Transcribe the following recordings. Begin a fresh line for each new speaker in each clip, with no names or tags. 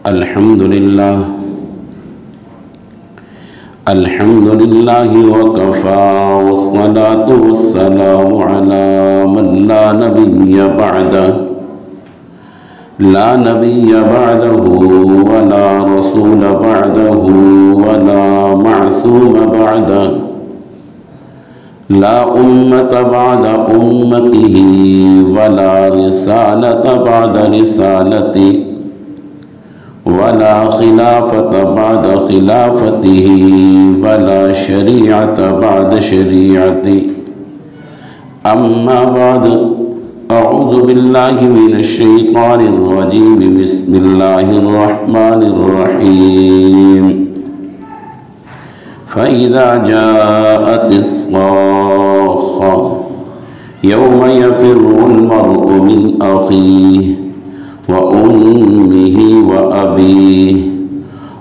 अल्हम्दुलिल्लाह वकफ़ा वस्सलातु वस्सलामु अला मन ला नबिय्य बअदहु वला रसूल बअदहु वला मअसूम बअदहु ला उम्मत बअद उम्मतिही वला रिसालत बअद रिसालती वला खिलाफत बअद खिलाफतिही वला शरीअत बअद शरीअती अम्मा बअद अऊज़ु बिल्लाहि मिनश शैतानिर रजीम बिस्मिल्लाहिर रहमानिर रहीम फ़इज़ा जाअतिस साख़्ख़ा यौम यफ़िर्रुल मर्अु मिन अख़ीहि व उम्मिही व अबीही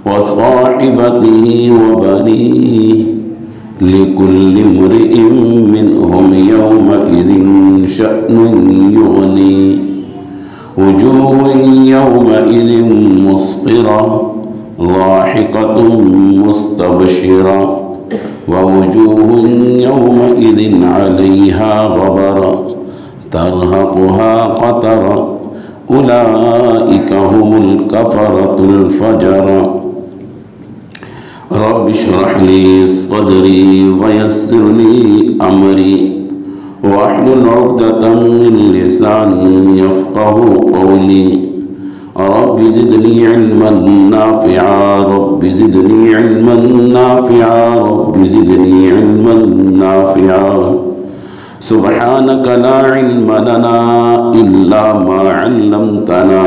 व साहिबतिही व बनीही लिकुल्लि इम्रिइन मिनहुम यौमइज़िन शअनुन युग़नीह वुजूहुन यौमइज़िन मुस्फ़िरा ज़ाहिकतुन मुस्तबशिरा व वुजूहुन यौमइज़िन अलैहा ग़बरा तर्हक़ुहा क़तरा उलाइका हुमुल कफ़रतुल फ़जरा रब्बि इश्रह ली सदरी व यस्सिर ली अमरी वहलुल उक़दतम मिन लिसानी यफ़क़हू क़ौली रब्बि ज़िदनी इल्मन नाफ़िआ रब्बि ज़िदनी इल्मन नाफ़िआ रब्बि ज़िदनी इल्मन नाफ़िआ सुब्हानक ला इल्म लना इल्ला मा अल्लमतना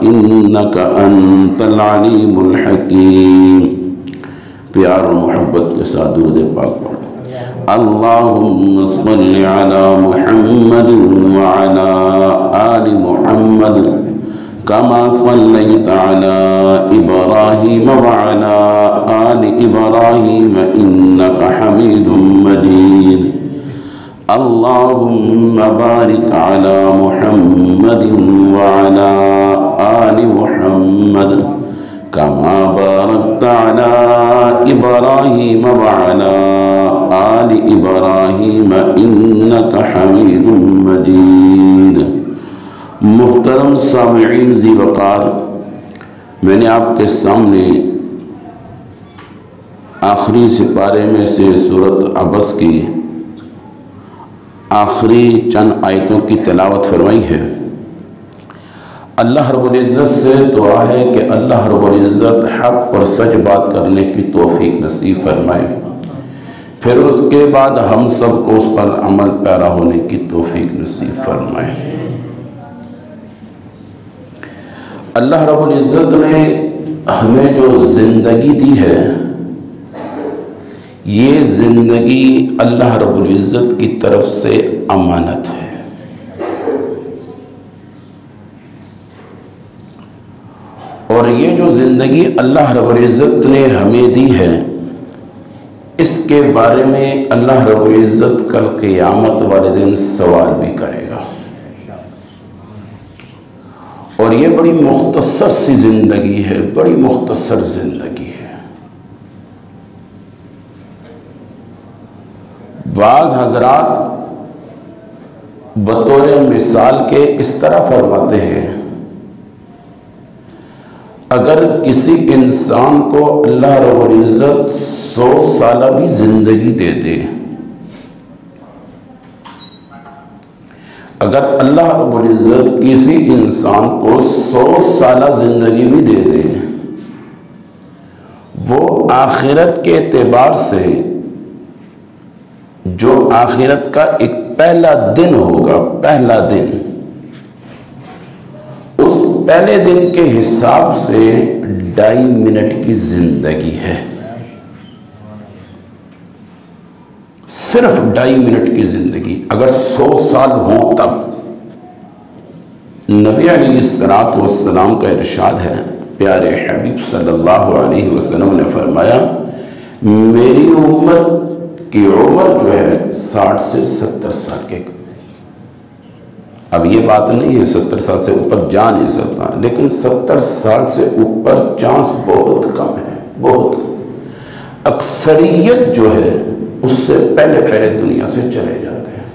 इन्नक अंतल अलीमुल हकीम। प्यार और मोहब्बत के साथ दुरूद पाक पढ़ो। अल्लाहुम्मा सल्लि अला मुहम्मद व अला आलि मुहम्मद कमा सल्लैता अला इब्राहीम व अला आलि इब्राहीम इन्नका हमीदुम मजीद। अल्लाहुम्मा बारिक अला मुहम्मद व अला आलि मुहम्मद कमा बारकता अला इब्राहीम व अला आलि इब्राहीम इन्नका हमीदुम मजीद। मुहतरम सामिईन ज़ी वक़ार, मैंने आपके सामने आखिरी सिपारे में से सूरत अबस की आखिरी चंद आयतों की तिलावत फरमाई है। अल्लाह रब्बुल इज़्ज़त से दुआ है कि अल्लाह रब्बुल इज़्ज़त हक़ और सच बात करने की तौफ़ीक नसीब फरमाए, फिर उसके बाद हम सब को उस पर अमल पैरा होने की तौफ़ीक नसीब फरमाए। अल्लाह रब्बुल इज़्ज़त ने हमें जो ज़िंदगी दी है, ये ज़िंदगी अल्लाह रब्बुल इज़्ज़त की तरफ से अमानत है। और ये जो ज़िंदगी अल्लाह रब्बुल इज़्ज़त ने हमें दी है, इसके बारे में अल्लाह रब्बुल इज़्ज़त कल क़यामत वाले दिन सवाल भी करेगा। और ये बड़ी मुख्तसर सी ज़िंदगी है, बड़ी मुख्तसर ज़िंदगी है। बाज़ हज़रात बतौर मिसाल के इस तरह फरमाते हैं, अगर किसी इंसान को अल्लाह रब्बुल इज़्ज़त 100 साल भी ज़िंदगी दे दे, अगर अल्लाह रब्बुल इज़्ज़त किसी इंसान को 100 साल ज़िंदगी भी दे दे, वो आखिरत के एतबार से जो आखिरत का एक पहला दिन होगा, पहला दिन, उस पहले दिन के हिसाब से 2.5 मिनट की जिंदगी है। सिर्फ 2.5 मिनट की जिंदगी। अगर 100 साल हो तब नबी अलैहिस्सलातु वस्सलाम का इरशाद है, प्यारे हबीब सल्लल्लाहु अलैहि वसल्लम ने फरमाया, मेरी उम्मत की उम्र जो है 60 से 70 साल के अब ये बात नहीं है 70 साल से ऊपर जा नहीं सकता, लेकिन 70 साल से ऊपर चांस बहुत कम है, बहुत कम। अक्सरियत जो है उससे पहले पहले दुनिया से चले जाते हैं।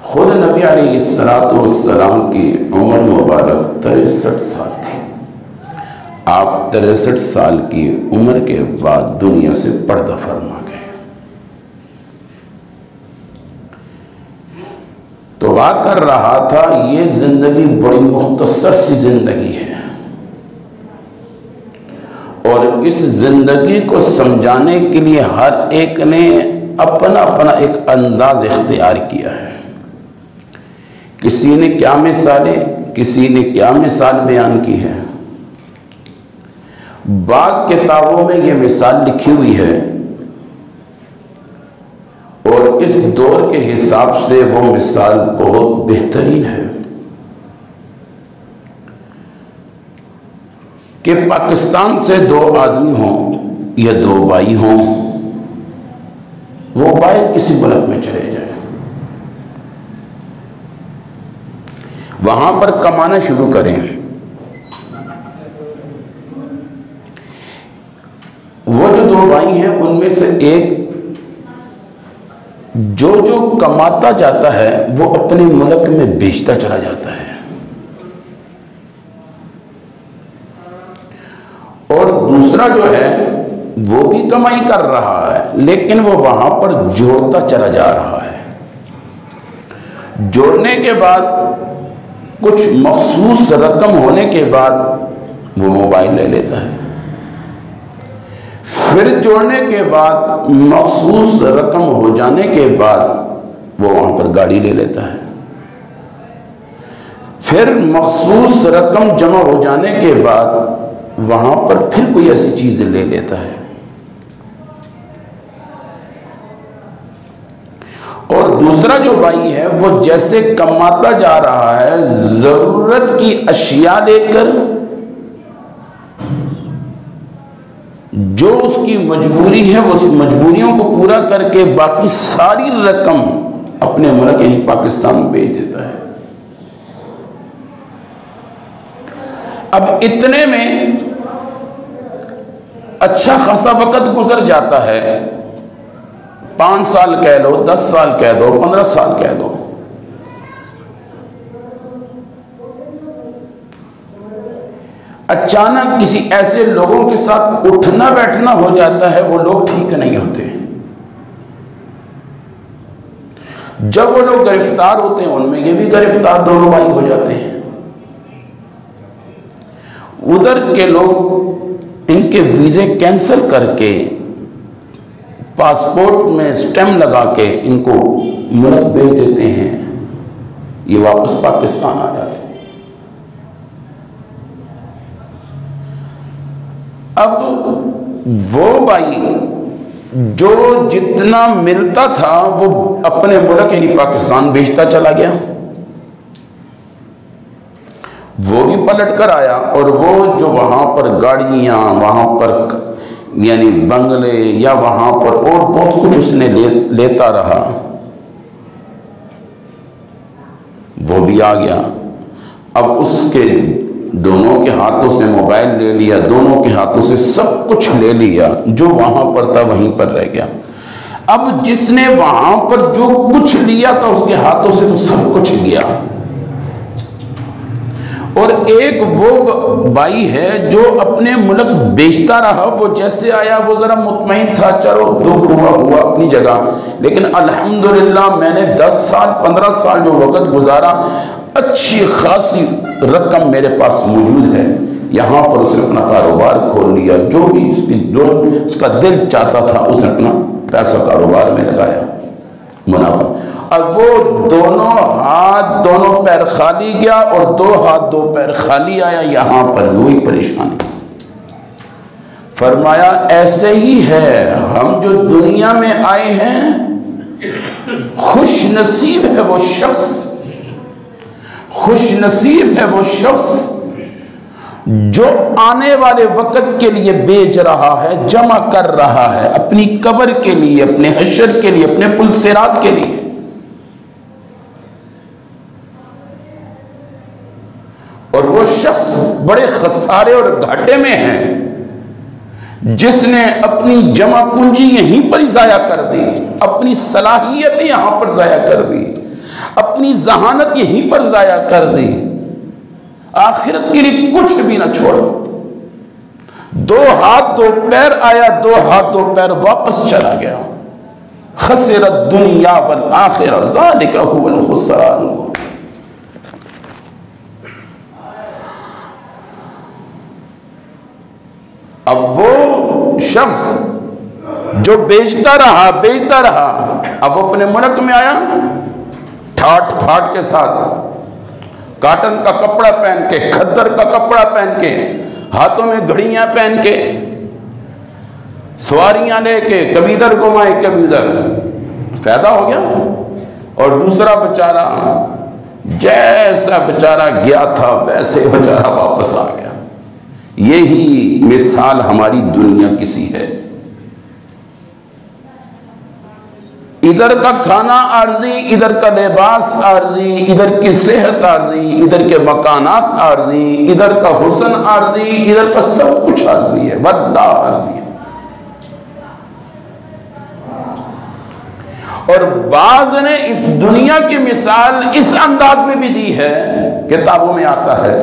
खुद नबी अलैहिस्सलाम की उम्र मुबारक 63 साल थी। आप 63 साल की उम्र के बाद दुनिया से पर्दा फरमा गए। तो बात कर रहा था, ये जिंदगी बड़ी मुख्तसर सी जिंदगी है और इस जिंदगी को समझाने के लिए हर एक ने अपना अपना एक अंदाज इख्तियार किया है। किसी ने क्या मिसालें, किसी ने क्या मिसाल बयान की है। बाज़ किताबों में ये मिसाल लिखी हुई है और इस दौर के हिसाब से वो मिसाल बहुत बेहतरीन है कि पाकिस्तान से 2 आदमी हों या 2 भाई हों, वो बाहर किसी मुल्क में चले जाएं, वहां पर कमाना शुरू करें। वो जो 2 भाई हैं उनमें से एक जो कमाता जाता है वो अपने मुल्क में बेचता चला जाता है और दूसरा जो है वो भी कमाई कर रहा है, लेकिन वो वहां पर जोड़ता चला जा रहा है। जोड़ने के बाद कुछ मखसूस रकम होने के बाद वो मोबाइल ले लेता है, फिर जोड़ने के बाद मखसूस रकम हो जाने के बाद वो वहां पर गाड़ी ले लेता है, फिर मखसूस रकम जमा हो जाने के बाद वहां पर फिर कोई ऐसी चीज ले लेता है और दूसरा जो भाई है वो जैसे कमाता जा रहा है, जरूरत की अशिया लेकर जो उसकी मजबूरी है वो उस मजबूरियों को पूरा करके बाकी सारी रकम अपने मुल्क यानी पाकिस्तान में भेज देता है। अब इतने में अच्छा खासा वक्त गुजर जाता है, 5 साल कह लो, 10 साल कह दो, 15 साल कह दो। अचानक किसी ऐसे लोगों के साथ उठना बैठना हो जाता है, वो लोग ठीक नहीं होते। जब वो लोग गिरफ्तार होते हैं उनमें ये भी गिरफ्तार दोनों भाई हो जाते हैं। उधर के लोग इनके वीजे कैंसिल करके पासपोर्ट में स्टैम्प लगा के इनको मुल्क भेज देते हैं, ये वापस पाकिस्तान आ जाते हैं। अब वो भाई जो जितना मिलता था वो अपने मुल्क यानी पाकिस्तान भेजता चला गया, वो भी पलट कर आया और वो जो वहां पर गाड़ियां, वहां पर यानी बंगले या वहां पर और बहुत कुछ उसने लेता रहा, वो भी आ गया। अब उसके दोनों के हाथों से मोबाइल ले लिया, दोनों के हाथों से सब कुछ ले लिया, जो वहां पर था वहीं पर रह गया। अब जिसने वहां पर जो कुछ लिया था उसके हाथों से तो सब कुछ गया। और एक वो भाई है जो अपने मुल्क बेचता रहा, वो जैसे आया वो जरा मुतमईन था, चलो दुख हुआ अपनी जगह, लेकिन अल्हम्दुलिल्लाह मैंने 10 साल 15 साल जो वक़्त गुजारा, अच्छी खासी रकम मेरे पास मौजूद है। यहाँ पर उसने अपना कारोबार खोल लिया, जो भी उसका दिल चाहता था उसने अपना पैसा कारोबार में लगाया, मुनाफा। अब वो दोनों हाथ दोनों पैर खाली गया और 2 हाथ 2 पैर खाली आया, यहाँ पर भी वही परेशानी। फरमाया ऐसे ही है, हम जो दुनिया में आए हैं, खुश नसीब है वो शख्स, खुश नसीब है वो शख्स जो आने वाले वक़्त के लिए बेच रहा है, जमा कर रहा है, अपनी कब्र के लिए, अपने हशर के लिए, अपने पुलसिरात के लिए। बड़े खसारे और घाटे में है जिसने अपनी जमा पूंजी यहीं पर ज़ाया कर दी, अपनी सलाहियत यहां पर ज़ाया कर दी, अपनी जहानत यहीं पर ज़ाया कर दी, आखिरत के लिए कुछ भी ना छोड़ा। 2 हाथ 2 पैर आया, 2 हाथ 2 पैर वापस चला गया। खसिरत दुनिया वल आखिरा ज़ालिका हुवल खुसरान। अब वो शख्स जो बेचता रहा, अब अपने मुल्क में आया ठाट फाट के साथ, काटन का कपड़ा पहन के, खद्दर का कपड़ा पहन के, हाथों में घड़ियां पहन के, सवारियां लेके, कबीदर घुमाए कबीदर, पैदा हो गया। और दूसरा बेचारा जैसा बेचारा गया था वैसे बेचारा वापस आ गया। यही मिसाल हमारी दुनिया की सी है। इधर का खाना आर्जी, इधर का लिबास आर्जी, इधर की सेहत आर्जी, इधर के मकानात आर्जी, इधर का हुस्न आर्जी, इधर का सब कुछ आर्जी है, वड्डा आर्जी है। और बाज ने इस दुनिया की मिसाल इस अंदाज में भी दी है, किताबों में आता है,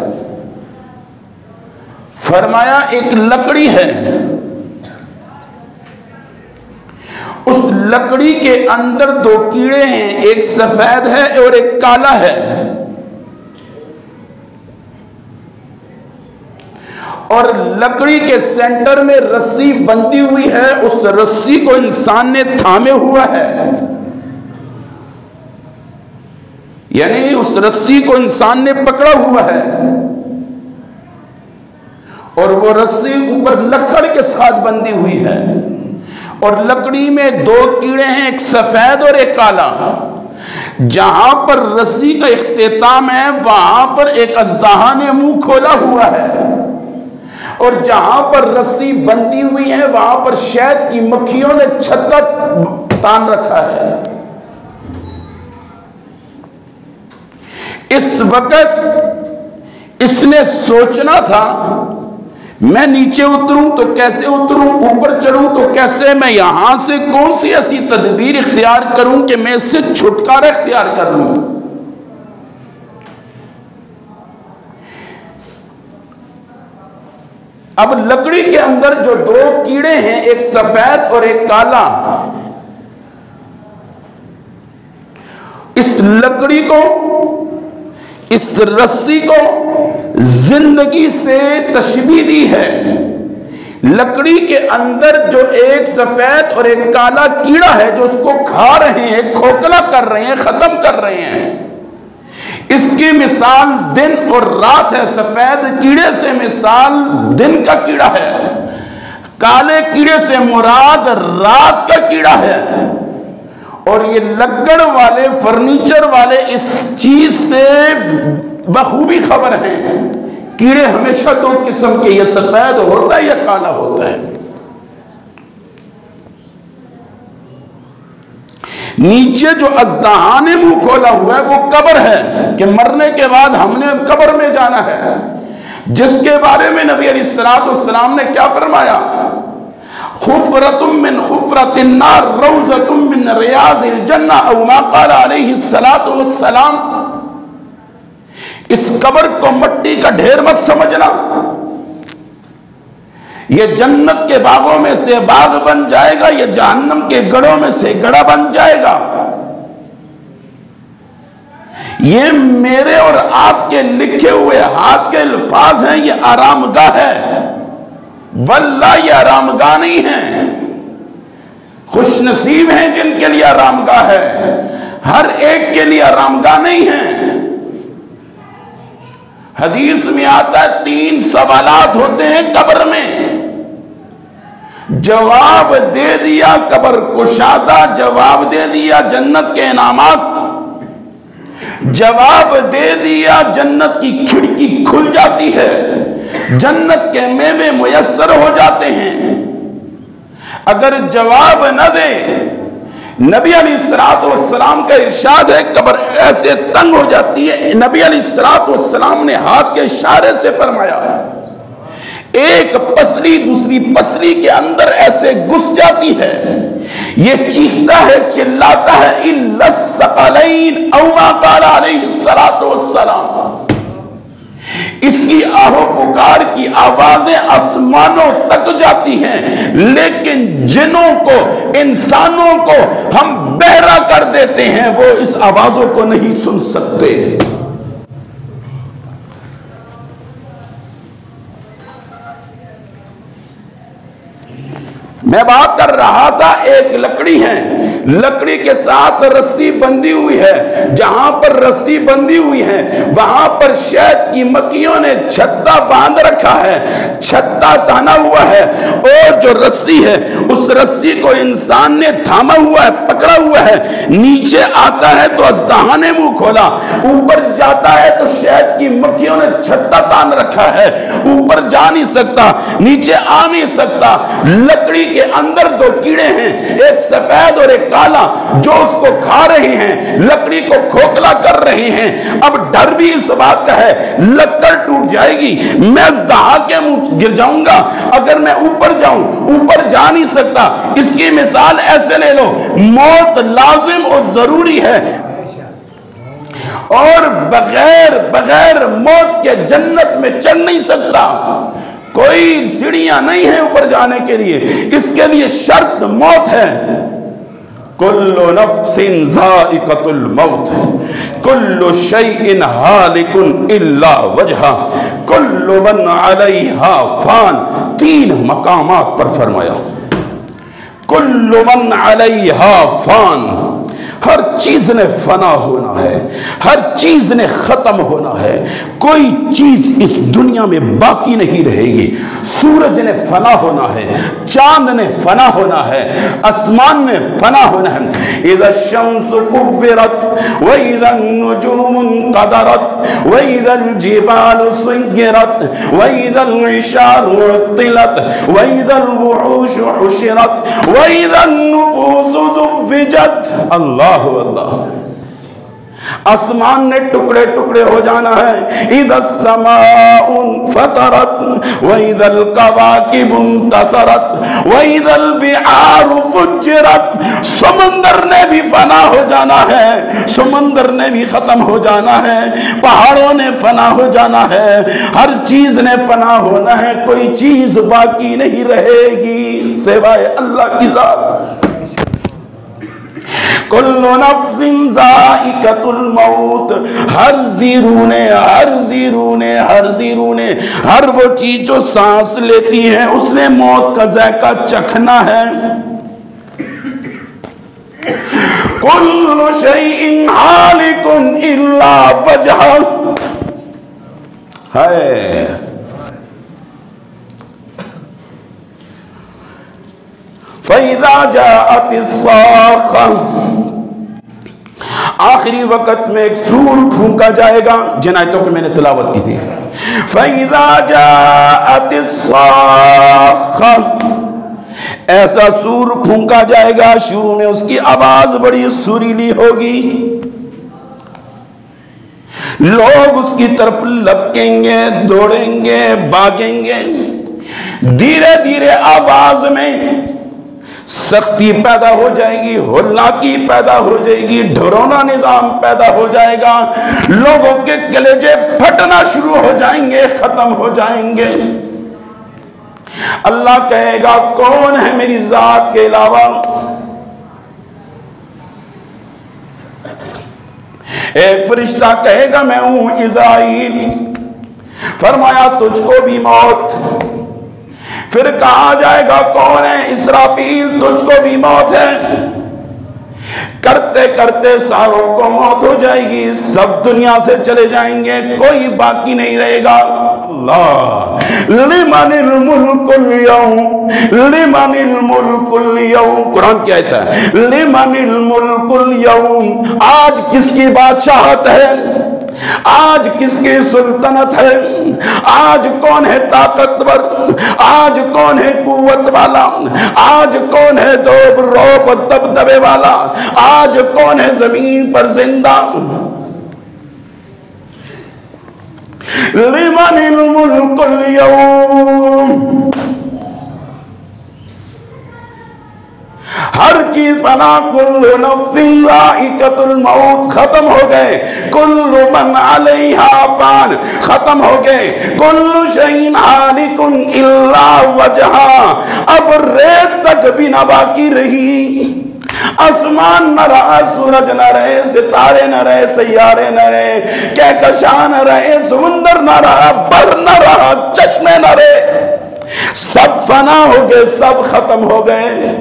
फरमाया एक लकड़ी है, उस लकड़ी के अंदर 2 कीड़े हैं, एक सफेद है और एक काला है। और लकड़ी के सेंटर में रस्सी बंधी हुई है, उस रस्सी को इंसान ने थामे हुआ है, यानी उस रस्सी को इंसान ने पकड़ा हुआ है। और वो रस्सी ऊपर लकड़ के साथ बंधी हुई है। और लकड़ी में 2 कीड़े हैं, एक सफेद और एक काला। जहां पर रस्सी का इख्तिताम है वहां पर एक अजदाहा ने मुंह खोला हुआ है, और जहां पर रस्सी बंधी हुई है वहां पर शहद की मक्खियों ने छत्ता तान रखा है। इस वक्त इसने सोचना था मैं नीचे उतरूं तो कैसे उतरूं, ऊपर चढ़ूं तो कैसे, मैं यहां से कौन सी ऐसी तदबीर इख्तियार करूं कि मैं इससे छुटकारा इख्तियार कर लूं। अब लकड़ी के अंदर जो 2 कीड़े हैं, एक सफेद और एक काला, इस लकड़ी को, इस रस्सी को जिंदगी से तशबीह दी है। लकड़ी के अंदर जो एक सफेद और एक काला कीड़ा है जो उसको खा रहे हैं, खोखला कर रहे हैं, खत्म कर रहे हैं, इसकी मिसाल दिन और रात है। सफेद कीड़े से मिसाल दिन का कीड़ा है, काले कीड़े से मुराद रात का कीड़ा है। और ये लकड़ वाले, फर्नीचर वाले इस चीज से बखूबी खबर है। कीड़े हमेशा 2 किस्म के, ये सफेद होता है या काला होता है। नीचे जो अजदाहा ने मुंह खोला हुआ है वो कब्र है कि मरने के बाद हमने कब्र में जाना है, जिसके बारे में नबी अलैहिस्सलाम ने क्या फरमाया, खुफरतुम मिन खुफरतिन नार रौज़तुम मिन रियाज़िल जन्नह औ मा क़ाल अलैहिस्सलातु वस्सलाम। इस कब्र को मिट्टी का ढेर मत समझना, ये जन्नत के बागों में से बाग बन जाएगा, ये जहन्नम के गढ़ों में से गढ़ा बन जाएगा। ये मेरे और आपके लिखे हुए हाथ के अल्फाज हैं, ये आरामगाह है, वल्लाह ये आरामगाह नहीं है। खुशनसीब हैं जिनके लिए आरामगाह है, हर एक के लिए आरामगाह नहीं है। हदीस में आता है 3 सवालात होते हैं कब्र में, जवाब दे दिया कब्र कुशादा, जवाब दे दिया जन्नत के इनामात, जवाब दे दिया जन्नत की खिड़की खुल जाती है, जन्नत के मेवे मुयस्सर हो जाते हैं। अगर जवाब न दे, नबी अलैहिस्सलाम का इरशाद है कब्र ऐसे तंग हो जाती है। नबी अलैहिस्सलाम ने हाथ के इशारे से फरमाया एक पसली दूसरी पसली के अंदर ऐसे घुस जाती है, ये चीखता है, चिल्लाता है, इल्लस सकलैन औ मा क़ाल अलैहिस्सलातु वस्सलाम। इसकी आहो पुकार की आवाजें आसमानों तक जाती हैं, लेकिन जिन्नों को, इंसानों को हम बहरा कर देते हैं, वो इस आवाजों को नहीं सुन सकते। मैं बात कर रहा था, एक लकड़ी है, लकड़ी के साथ रस्सी बंधी हुई है, जहां पर रस्सी बंधी हुई है वहां पर शहद की मक्खियों ने छत्ता बांध रखा है, छत्ता ताना हुआ है, और जो रस्सी है उस रस्सी को इंसान ने थामा हुआ है, पकड़ा हुआ है। नीचे आता है तो अजदहा ने मुंह खोला, ऊपर जाता है तो शहद की मक्खियों ने छत्ता तान रखा है, ऊपर जा नहीं सकता, नीचे आ नहीं सकता। लकड़ी के अंदर दो कीड़े हैं, एक सफेद और एक काला, जो उसको खा रहे हैं, लकड़ी को खोखला कर रहे हैं। अब डर भी इस बात का है, लकड़ टूट जाएगी, मैं दहा के मुंह गिर जाऊंगा। अगर मैं ऊपर जाऊं, ऊपर जा नहीं सकता। इसकी मिसाल ऐसे ले लो, मौत लाजिम और जरूरी है, और बगैर मौत के जन्नत में चढ़ नहीं सकता। कोई सीढ़ियां नहीं है ऊपर जाने के लिए, इसके लिए शर्त मौत है। कुल्लु नफ्सिन ज़ाइक़तुल मौत, कुल्लु शैइन हालिकुन इल्ला वजहा, कुल्लु मन अलैहा फान। 3 मकामात पर फरमाया, कुल्लु मन अलैहा फान। हर चीज ने फना होना है, हर चीज ने खत्म होना है, कोई चीज इस दुनिया में बाकी नहीं रहेगी। सूरज ने फना होना है, चांद ने फना होना है, आसमान ने फना होना है। इज़ा शम्सु कुव्विरत व इज़ा नुजूमु क़दरत व इज़ा जिबालु सुय्यरत व इज़ा इशारु उत्तिलत व इज़ा वुहूशु उशिरत व इज़ा नुफूसु ज़ुव्विजत। अल्लाह अल्लाह। आसमान ने टुकड़े टुकड़े हो जाना है। इज़ा समाउन फतरत व इज़ल कवाकिबुन तसरत व इज़ल बिहारु फुज्जिरत। समंदर ने भी फना हो जाना है, समंदर ने भी खत्म हो जाना है, पहाड़ों ने फना हो जाना है, हर चीज ने फना होना है, कोई चीज बाकी नहीं रहेगी सिवाय अल्लाह की जात। कुल्लु नफ्सिन ज़ाइक़तुल मौत। हर जीरूने हर वो चीज जो सांस लेती है उसने मौत का जायका चखना है। कुल्लु शैइन हालिकुन इल्ला वजहा है। फ़इज़ा जाअतिस्साख़ा। आखिरी वक्त में एक सूर फूंका जाएगा, जिन आयतों की मैंने तिलावत की थी। फ़इज़ा जाअतिस्साख़ा, ऐसा सूर फूंका जाएगा, शुरू में उसकी आवाज बड़ी सुरीली होगी, लोग उसकी तरफ लपकेंगे, दौड़ेंगे, भागेंगे। धीरे धीरे आवाज में सख्ती पैदा हो जाएगी, होल्लाकी पैदा हो जाएगी, ढरोना निजाम पैदा हो जाएगा, लोगों के कलेजे फटना शुरू हो जाएंगे, खत्म हो जाएंगे। अल्लाह कहेगा कौन है मेरी जात के अलावा? एक फरिश्ता कहेगा मैं हूं इज़राइल। फरमाया तुझको भी मौत। फिर कहा जाएगा कौन है? इसराफील, तुझको भी मौत है। करते करते सारों को मौत हो जाएगी, सब दुनिया से चले जाएंगे, कोई बाकी नहीं रहेगा। अल्लाह लिमनिल मुल्कुल यौम, लिमनिल मुल्कुल यौम। कुरान की आयत है, लिमनिल मुल्कुल यौम। आज किसकी बादशाहत है? आज किसकी सुल्तनत है? आज कौन है ताकतवर? आज कौन है कुव्वत वाला? आज कौन है दौब रोब दबदबे वाला? आज कौन है जमीन पर जिंदा? लिमनिल मुल्कुल यौम, हर चीज फना, कुल्लु नफ्सिन ज़ाइक़तुल मौत खत्म हो गए, कुल्लु मन अलैहा फान खत्म हो गए, कुल्लु शैइन हालिकुन इल्ला वजहा, अब रेत तक भी ना बाकी रही, आसमान न रहा, सूरज न रहे, सितारे न रहे, सैयारे न रहे, कहकशां न रहे, समुंदर न रहा, बर न रहा, चश्मे न रहे, सब फना हो गए, सब खत्म हो गए।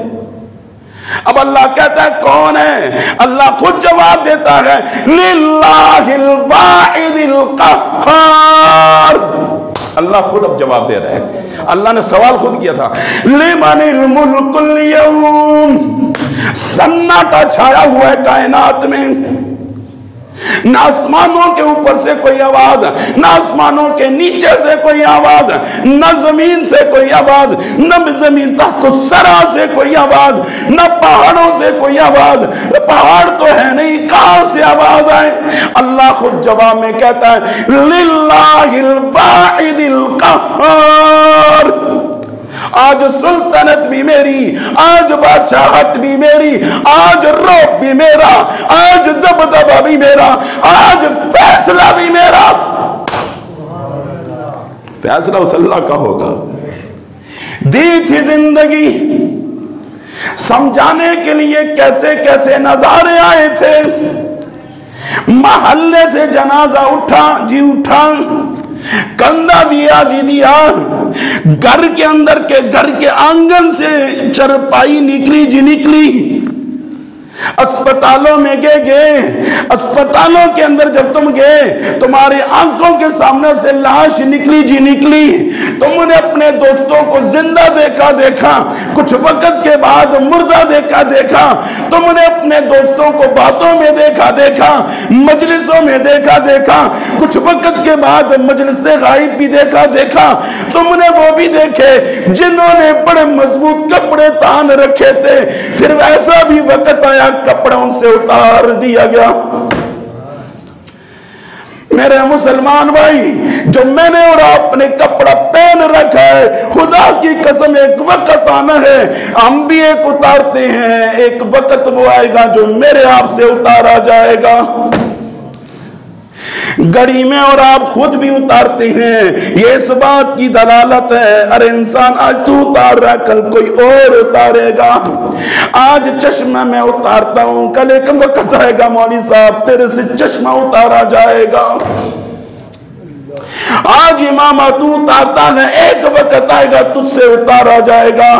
अब अल्लाह कहता है कौन है? अल्लाह खुद जवाब देता है, लिल्लाहिल वाहिदिल क़हार। अल्लाह खुद अब जवाब दे रहे हैं। अल्लाह ने सवाल खुद किया था, लिमनिल मुल्कुल यौम, सन्नाटा छाया हुआ है कायनात में, न आसमानों के ऊपर से कोई आवाज, न आसमानों के नीचे से कोई आवाज, न जमीन से कोई आवाज, न जमीन तहत सरा से कोई आवाज, न पहाड़ों से कोई आवाज। पहाड़ तो है नहीं, कहां से आवाज आए? अल्लाह खुद जवाब में कहता है, लिल्लाहिल वाहिदिल क़हार। आज सुल्तानत भी मेरी, आज बादशाहत भी मेरी, आज रौब भी मेरा, आज दबदबा भी मेरा, आज फैसला भी मेरा। फैसला उस अल्लाह का होगा। दी थी जिंदगी, समझाने के लिए कैसे कैसे नजारे आए थे। महल्ले से जनाजा उठा जी उठा, कंधा दिया जी दिया, घर के अंदर के घर के आंगन से चरपाई निकली जी निकली, अस्पतालों में गए, अस्पतालों के अंदर जब तुम गए, तुम्हारी आंखों के सामने से लाश निकली जी निकली। तुमने अपने दोस्तों को जिंदा देखा, कुछ वक्त के बाद मुर्दा देखा। तुमने अपने दोस्तों को बातों में देखा, मजलिसों में देखा, कुछ वक्त के बाद मजलिस से गायब भी देखा। तुमने वो भी देखे जिन्होंने बड़े मजबूत कपड़े तान रखे थे, फिर वैसा भी वक्त आया कपड़ा उनसे उतार दिया गया। मेरे मुसलमान भाई, जो मैंने और आपने कपड़ा पहन रखा है, खुदा की कसम एक वक्त आना है, हम भी एक उतारते हैं, एक वक्त वो आएगा जो मेरे आप से उतारा जाएगा। घड़ी में और आप खुद भी उतारते हैं, ये इस बात की दलालत है। अरे इंसान, आज तू उतार रहा, कल कोई और उतारेगा। आज चश्मा मैं उतारता हूं, कल एक वक्त आएगा मौली साहब तेरे से चश्मा उतारा जाएगा। आज इमामा तू उतारता है, एक वक्त आएगा तुझसे उतारा जाएगा।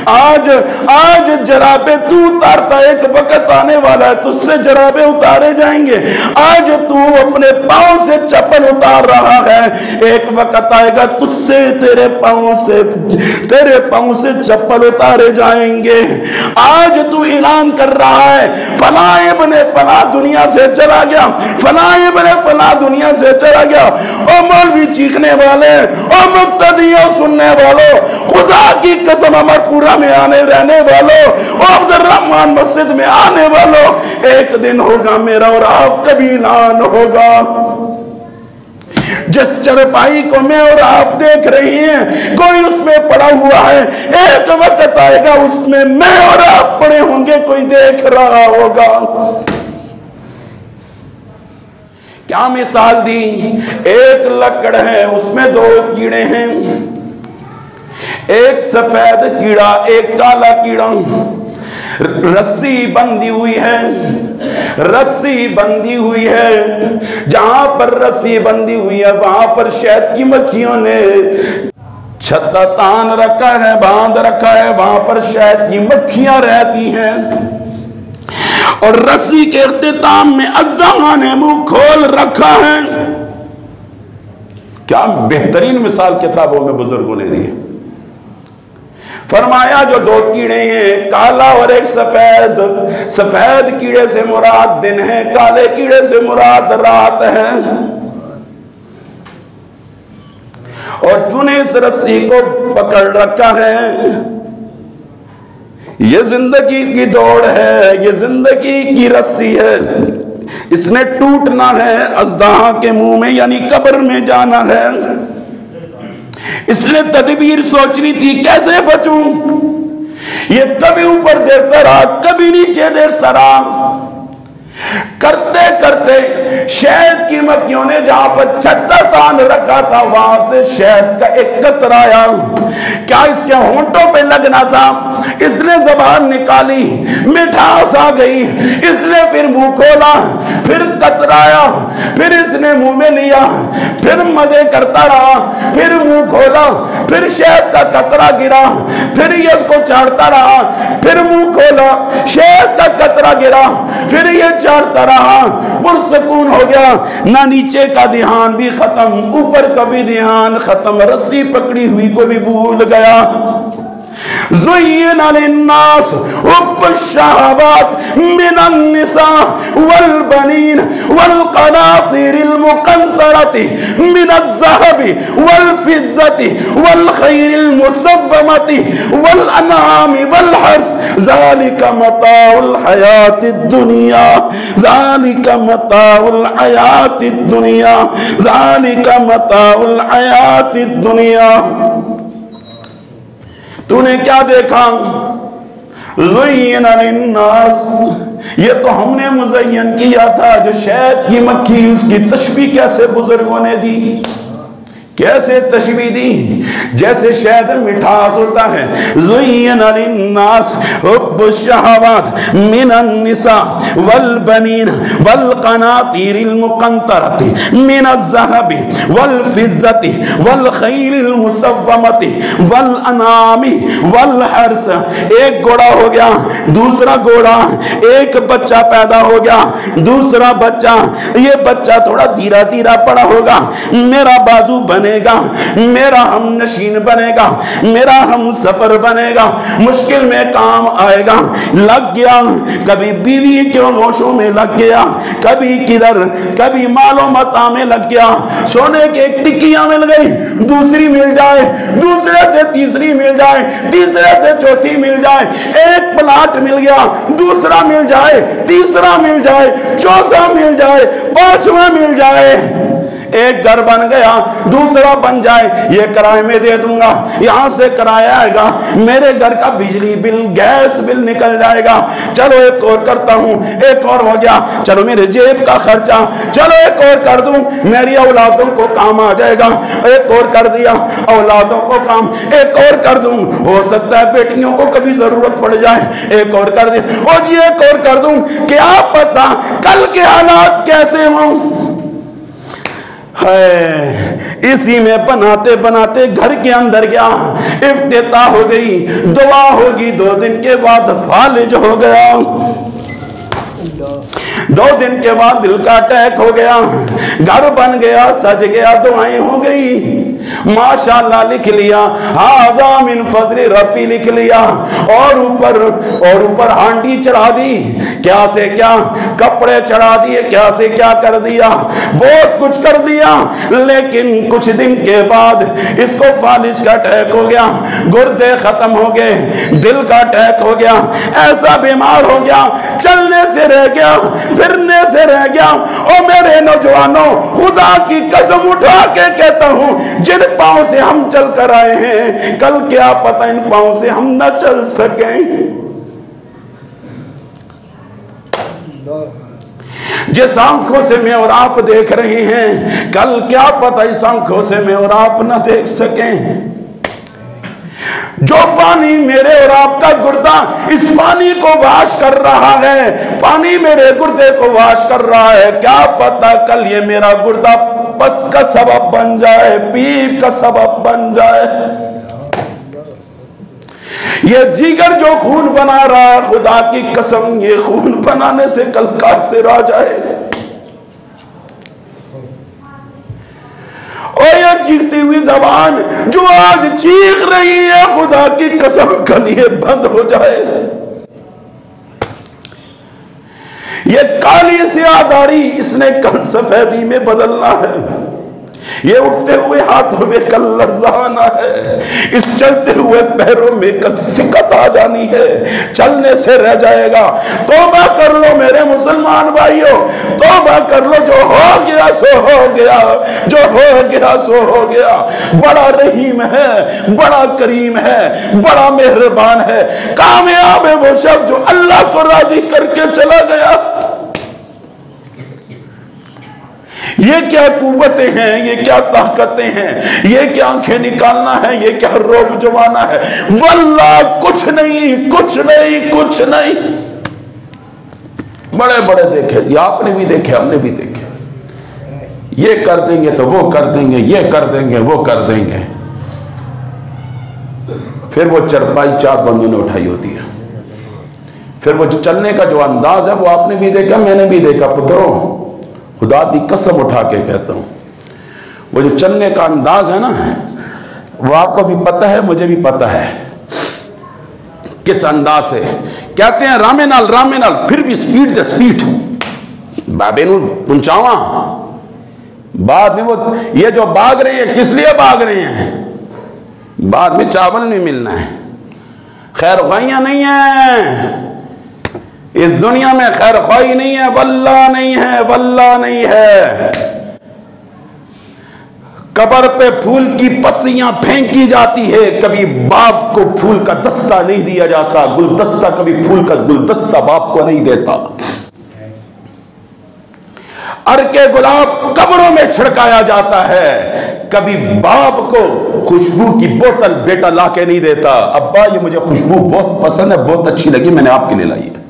आज जराबे तू उतारता, एक वक्त आने वाला है तुझसे जराबे उतारे जाएंगे। आज तू अपने पांव से चप्पल उतार रहा है, एक वक्त आएगा तुझसे तेरे पांव से चप्पल उतारे जाएंगे। आज तू ऐलान कर रहा है, फला इब्ने फला दुनिया से चला गया, फला इब्ने फला दुनिया से चला गया। और मौलवी चीखने वाले और मुक्तदियों सुनने वालों, खुदा की कसम अमरपुरा में आने रहने वालों और अब्दुल रहमान मस्जिद में आने वालों, एक दिन होगा मेरा और आपका भी ऐलान होगा। जिस चरपाई को मैं और आप देख रही हैं, कोई उसमें पड़ा हुआ है, एक वक्त आएगा उसमें मैं और आप पड़े होंगे, कोई देख रहा होगा। क्या मिसाल दी? एक लकड़ है, उसमें दो कीड़े हैं, एक सफेद कीड़ा, एक काला कीड़ा। रस्सी बंधी हुई है, जहां पर रस्सी बंधी हुई है वहां पर शहद की मक्खियों ने छत्ता तान रखा है, बांध रखा है, वहां पर शहद की मक्खियां रहती हैं। और रस्सी के इख्तिताम में अज़्दहा ने मुंह खोल रखा है। क्या बेहतरीन मिसाल किताबों में बुजुर्गों ने दी। फरमाया जो दो कीड़े हैं, काला और एक सफेद, सफेद कीड़े से मुराद दिन है, काले कीड़े से मुराद रात है। और तूने इस रस्सी को पकड़ रखा है, ये जिंदगी की दौड़ है, ये जिंदगी की रस्सी है। इसने टूटना है, अज़दहा के मुंह में यानी कब्र में जाना है। इसने तदबीर सोचनी थी कैसे बचूं। ये कभी ऊपर देखता रहा, कभी नीचे देखता रहा। करते करते शहद की मक्खियों ने जहां पर छत्ता तान रखा था वहां से शहद का एक कतरा आया। क्या इसके होंठों पे लगना था, इसने जबान निकाली, मिठास आ गई। इसने फिर मुंह खोला, फिर कतराया, फिर इसने मुंह में लिया, फिर मजे करता रहा, फिर मुंह खोला, फिर शहद का कतरा गिरा, फिर ये इसको चाटता रहा, फिर मुंह खोला, शहद का कतरा गिरा, फिर ये चाटता रहा। पुरसकून हो गया, ना नीचे का ध्यान भी खत्म, ऊपर का भी ध्यान खत्म, रस्सी पकड़ी हुई को भी भूल गया। ज़ुय्यिना लिन्नास हुब्बुश्शहवात मिनन्निसा वल्बनीन वल्क़नातीरिल मुक़ंतरति मिनज़्ज़हबि वल्फ़िज़्ज़ति वल्ख़ैरिल मुसव्वमति वल्अनआमि वल्हर्स ज़ालिका मताउल हयातिद दुनिया ज़ालिका मताउल हयातिद दुनिया ज़ालिका मताउल हयातिद दुनिया। तूने क्या देखा? ज़ुय्यिना लिन्नास, ये तो हमने मुज़य्यन किया था। जो शहद की मक्खी, उसकी तशबीह कैसे बुजुर्गों ने दी, कैसे तशबीह दी, जैसे शहद मिठास होता है। ज़ुय्यिना लिन्नास हुब्बुश्शहवात मिनन्निसा वल्बनीन वल्क़नातीरिल मुक़ंतरति मिनज़्ज़हबि वल्फ़िज़्ज़ति वल्ख़ैलिल मुसव्वमति वल्अनामि वल्हर्स। एक घोड़ा हो गया, दूसरा घोड़ा, एक बच्चा पैदा हो गया, दूसरा बच्चा, ये बच्चा थोड़ा धीरा धीरा बड़ा होगा, मेरा बाजू बनेगा, मेरा हम नशीन बनेगा, मेरा हम सफर बनेगा, मुश्किल में काम आएगा। लग गया, कभी बीवी के होशों में लग गया, कभी किधर, कभी मालो मता में लग गया। सोने की एक टिक्कियां मिल गई, दूसरी मिल जाए, दूसरे से तीसरी मिल जाए, तीसरे से चौथी मिल जाए, एक प्लाट मिल गया, दूसरा मिल जाए, तीसरा मिल जाए, चौथा मिल जाए, पांचवा मिल जाए, एक घर बन गया, दूसरा बन जाए, ये किराए में दे दूंगा, यहां से किराया आएगा, मेरे घर का बिजली बिल, गैस बिल निकल जाएगा, चलो एक और करता हूं, एक और हो गया, चलो मेरे जेब का खर्चा, चलो एक और कर दूं, मेरी औलादों को काम आ जाएगा, एक और कर दिया, औलादों को काम, एक और कर दूं, हो सकता है बेटियों को कभी जरूरत पड़ जाए, एक और कर दिया, और जी एक और कर दूं, क्या पता कल के हालात कैसे हों। है इसी में बनाते बनाते घर के अंदर गया, इफ्तिताह हो गई, दुआ होगी, 2 दिन के बाद फालिज हो गया, 2 दिन के बाद दिल का अटैक हो गया, घर बन गया, सज गया, दुआएं हो गई, माशाअल्लाह लिख लिया, हाज़ा मिन फज़्ल रब्बी लिख लिया, और ऊपर हांडी चढ़ा दी, क्या से क्या कपड़े चढ़ा दिए, क्या से क्या कर दिया, बहुत कुछ कर दिया। लेकिन कुछ दिन के बाद इसको फालिज का अटैक हो गया, गुर्दे खत्म हो गए, दिल का अटैक हो गया, ऐसा बीमार हो गया, चलने से रह गया, फिरने से रह गया। और मेरे नौजवानों, खुदा की कसम उठा के कहता हूं, जिन पांव से हम चल कर आए हैं, कल क्या पता इन पांव से हम न चल सकें। जिस आंखों से मैं और आप देख रहे हैं, कल क्या पता इस आंखों से मैं और आप न देख सकें। जो पानी मेरे और आपका गुर्दा इस पानी को वाश कर रहा है, पानी मेरे गुर्दे को वाश कर रहा है, क्या पता कल ये मेरा गुर्दा पस का सबब बन जाए, पीर का सबब बन जाए। ये जिगर जो खून बना रहा है, खुदा की कसम ये खून बनाने से कल कासिर आ जाए। और ये चीखती हुई जबान जो आज चीख रही है, खुदा की कसम कल ये बंद हो जाए। ये काली स्याह दाढ़ी इसने कल सफेदी में बदलना है। ये उठते हुए हाथों में कल लर्जाना है, इस चलते हुए पैरों में कल सिकत आ जानी है, चलने से रह जाएगा। तौबा कर लो मेरे मुसलमान भाइयों, तौबा कर लो, जो हो गया सो हो गया, जो हो गया सो हो गया। बड़ा रहीम है, बड़ा करीम है, बड़ा मेहरबान है। कामयाब है वो शख्स जो अल्लाह को राजी करके चला गया। ये क्या कुव्वतें हैं, ये क्या ताकतें हैं, ये क्या आंखें निकालना है, ये क्या रोब जमाना है। वल्लाह कुछ नहीं, कुछ नहीं, कुछ नहीं। बड़े बड़े देखे, ये आपने भी देखे, हमने भी देखे। ये कर देंगे तो वो कर देंगे, ये कर देंगे वो कर देंगे। फिर वो चरपाई चार बंदों ने उठाई होती है। फिर वो चलने का जो अंदाज है वो आपने भी देखा, मैंने भी देखा। पुत्रों, खुदा की कसम उठा के कहता हूं, वो जो चलने का अंदाज है ना, वो आपको भी पता है, मुझे भी पता है किस अंदाज से। कहते हैं रामे नाल रामे नाल, फिर भी स्पीड दे स्पीड बाबे नू पहुंचावा। बाद में वो ये जो भाग रहे हैं, किस लिए भाग रहे हैं? बाद में चावल नहीं मिलना है, खैर ख्वाहियां नहीं है इस दुनिया में, खैर ख्वाही नहीं है, वल्लाह नहीं है, वल्लाह नहीं है। कब्र पे फूल की पत्तियां फेंकी जाती है, कभी बाप को फूल का दस्ता नहीं दिया जाता। गुलदस्ता कभी फूल का गुलदस्ता बाप को नहीं देता। अरके गुलाब कब्रों में छिड़काया जाता है, कभी बाप को खुशबू की बोतल बेटा लाके नहीं देता। अब्बा ये मुझे खुशबू बहुत पसंद है, बहुत अच्छी लगी, मैंने आपके लिए लाई है।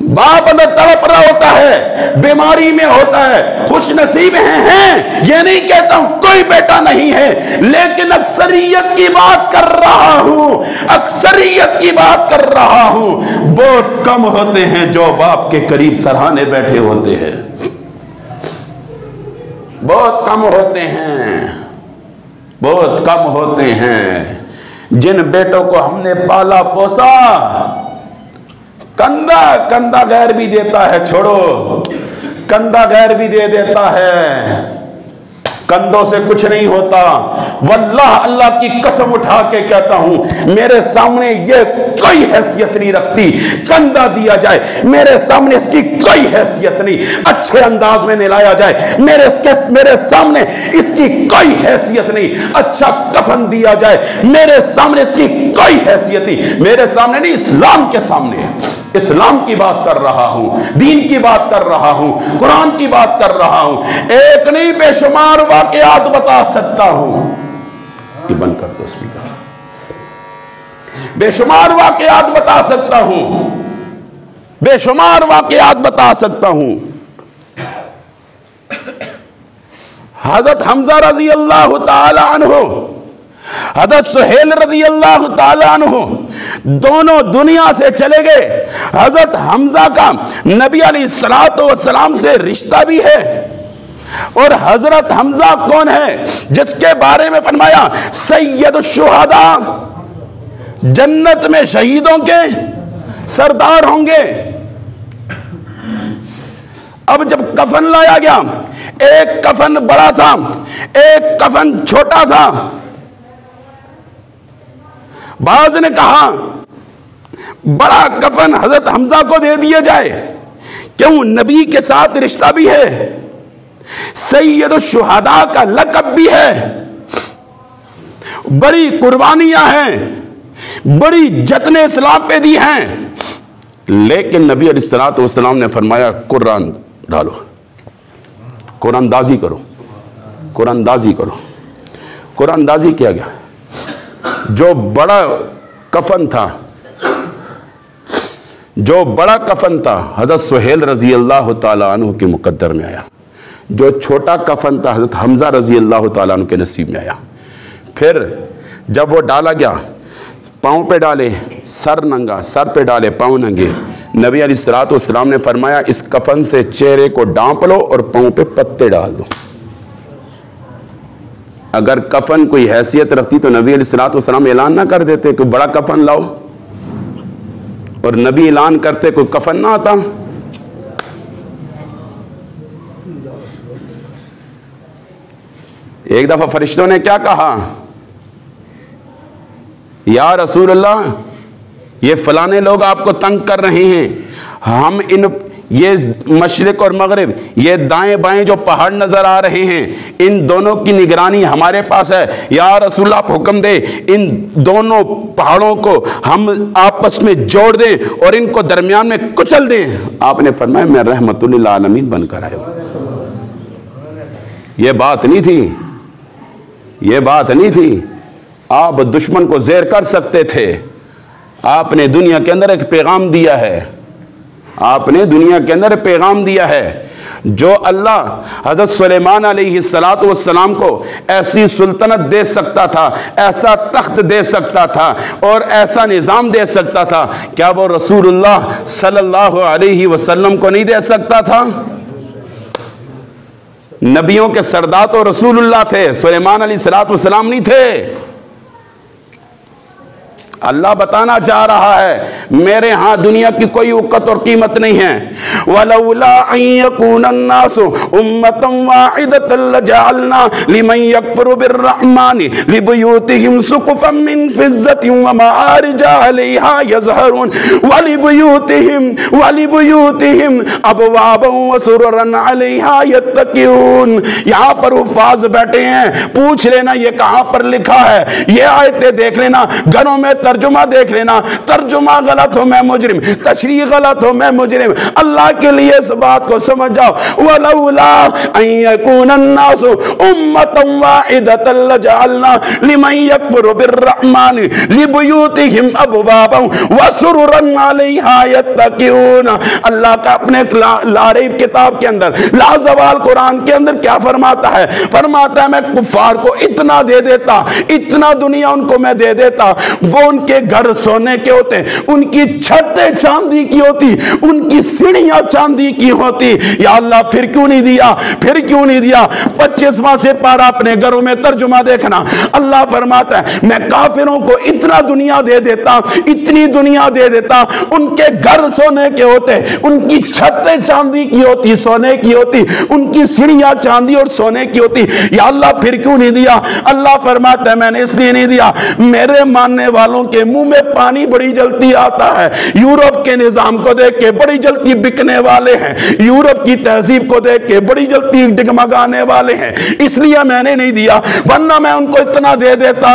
बाप अंदर तड़प रहा होता है, बीमारी में होता है, खुश नसीब हैं। ये नहीं कहता हूं कोई बेटा नहीं है, लेकिन अक्सरियत की बात कर रहा हूं, अक्सरियत की बात कर रहा हूं। बहुत कम होते हैं जो बाप के करीब सराहने बैठे होते हैं, बहुत कम होते हैं, बहुत कम होते हैं। जिन बेटों को हमने पाला पोसा, कंधा कंधा गैर भी देता है, छोड़ो, कंधा गैर भी दे देता है, कंधों से कुछ नहीं होता। वल्लाह अल्लाह की कसम उठा के कहता हूं, मेरे सामने ये कोई हैसियत नहीं रखती। कंधा दिया जाए, मेरे सामने इसकी कोई हैसियत नहीं। अच्छे अंदाज में नहलाया जाए, मेरे सामने इसकी कोई हैसियत नहीं। अच्छा कफन दिया जाए, मेरे सामने इसकी कोई हैसियत नहीं। मेरे सामने नहीं, इस्लाम के सामने, इस्लाम की बात कर रहा हूं, दीन की बात कर रहा हूं, कुरान की बात कर रहा हूं। एक नहीं बेशुमार वाकयात बता सकता हूं। ये बंद कर दो स्पीकर। बेशुमार वाकयात बता सकता हूं, बेशुमार वाकयात बता सकता हूं। हजरत हमजा रजी अल्लाह ताला अन्हु, हजरत सुहेल रजी अल्लाह ताला अन्हु दोनों दुनिया से चले गए। हजरत हमजा का नबी अलैहिस्सलातु वस्सलाम से रिश्ता भी है। और हजरत हमजा कौन है? जिसके बारे में फरमाया सैयद शुहदा, जन्नत में शहीदों के सरदार होंगे। अब जब कफन लाया गया, एक कफन बड़ा था, एक कफन छोटा था। बाज ने कहा बड़ा कफन हजरत हमजा को दे दिया जाए, क्यों? नबी के साथ रिश्ता भी है, सैयद शुहदा का लक़ब भी है, बड़ी कुर्बानियां हैं, बड़ी जतने इस्लाम पे दी हैं। लेकिन नबी अलैहिस्सलातु वस्सलाम ने फरमाया कुरान डालो, कुरानदाजी करो, कुरानदाजी करो। कुरानदाजी किया गया। जो बड़ा कफन था, जो बड़ा कफन था हजरत सुहेल रजी अल्लाह ताला अन्हु के मुकद्दर में आया। जो छोटा कफन था हजरत हमजा रजी अल्लाह ताला अन्हु के नसीब में आया। फिर जब वो डाला गया, पाँव पे डाले, सर नंगा, सर पे डाले, पाँव नंगे। नबी अलैहिस्सलातु वस्सलाम ने फरमाया इस कफन से चेहरे को डांप लो और पाँव पे पत्ते डाल दो। अगर कफन कोई हैसियत रखती तो नबी अलैहिस्सलातु वस्सलाम ऐलान ना कर देते कोई बड़ा कफन लाओ, और नबी ऐलान करते कोई कफन ना आता। एक दफा फरिश्तों ने क्या कहा, या रसूल अल्लाह, ये फलाने लोग आपको तंग कर रहे हैं, हम ये मशरिक और मगरिब, ये दाएं बाएं जो पहाड़ नजर आ रहे हैं, इन दोनों की निगरानी हमारे पास है। या रसूल आप हुक्म दे, इन दोनों पहाड़ों को हम आपस में जोड़ दें और इनको दरमियान में कुचल दें। आपने फरमाया मैं रहमतुल्लिल आलमीन बनकर आया। ये बात नहीं थी, ये बात नहीं थी। आप दुश्मन को ज़ेर कर सकते थे। आपने दुनिया के अंदर एक पैगाम दिया है, आपने दुनिया के अंदर पैगाम दिया है। जो अल्लाह हज़रत सुलेमान अलैहिस्सलातु वस्सलाम को ऐसी सुल्तनत दे सकता था, ऐसा तख्त दे सकता था और ऐसा निज़ाम दे सकता था, क्या वो रसूलुल्लाह सल्लल्लाहु अलैहि वसल्लम को नहीं दे सकता था? नबियों के सरदार तो रसूलुल्लाह थे, सुलेमान अलैहिस्सलातु वस्सलाम नहीं थे। अल्लाह बताना चाह रहा है मेरे यहाँ दुनिया की कोई औक़त और कीमत नहीं है। वलौला अन यकूनन्नासु उम्मतन वाहिदतन लजअलना लिमन यकफुरु बिर्रहमानि लिबुयूतिहिम सुक़ुफन मिन फिज़्ज़तिन व मआरिज अलैहा यज़हरून वलिबुयूतिहिम अबवाबन व सुरुरन अलैहा यत्तक़ून। यहाँ पर हुफ़ाज़ बैठे हैं, पूछ लेना ये कहाँ पर लिखा है, ये आयतें देख लेना, घरों में तर्जुमा देख लेना, तर्जुमा गलत हो मैं मुजरिम, तशरीह गलत हो मैं मुजरिम। अल्लाह के लिए इस बात को समझ जाओ। वलौला अन यकूनन्नासु उम्मतन वाहिदतन लजअलना लिमन यकफुरु बिर्रहमान लिबुयूतिहिम अबवाबन व सुरुरन अलैहा यत्तक़ून। अल्लाह का अपने लारैब किताब के अंदर, लाजवाल कुरान के अंदर क्या फरमाता है? फरमाता है मैं कुफ्फार को इतना दे देता, इतना दुनिया उनको मैं दे देता, वो उनके घर सोने के होते, उनकी छतें चांदी की होती, उनकी सीढ़ियां चांदी की होती। या अल्लाह फिर क्यों नहीं दिया, फिर क्यों नहीं दिया? 25वां से पारा अपने घरों में तर्जुमा देखना। अल्लाह फरमाता है मैं काफिरों को इतना दुनिया दे देता, इतनी दुनिया दे देता, उनके घर सोने के होते, उनकी छतें चांदी की होती, सोने की होती, उनकी सीढ़ियां चांदी और सोने की होती। या अल्लाह फिर क्यों नहीं दिया? अल्लाह फरमाता है मैंने इसलिए नहीं दिया, मेरे मानने वालों के मुंह में पानी बड़ी जल्दी आता है। यूरोप के निजाम को देख के बड़ी जल्दी बिकने वाले हैं, यूरोप की तहजीब को देख के बड़ी जल्दी डगमगाने वाले हैं, इसलिए मैंने नहीं दिया, वरना मैं उनको इतना दे देता।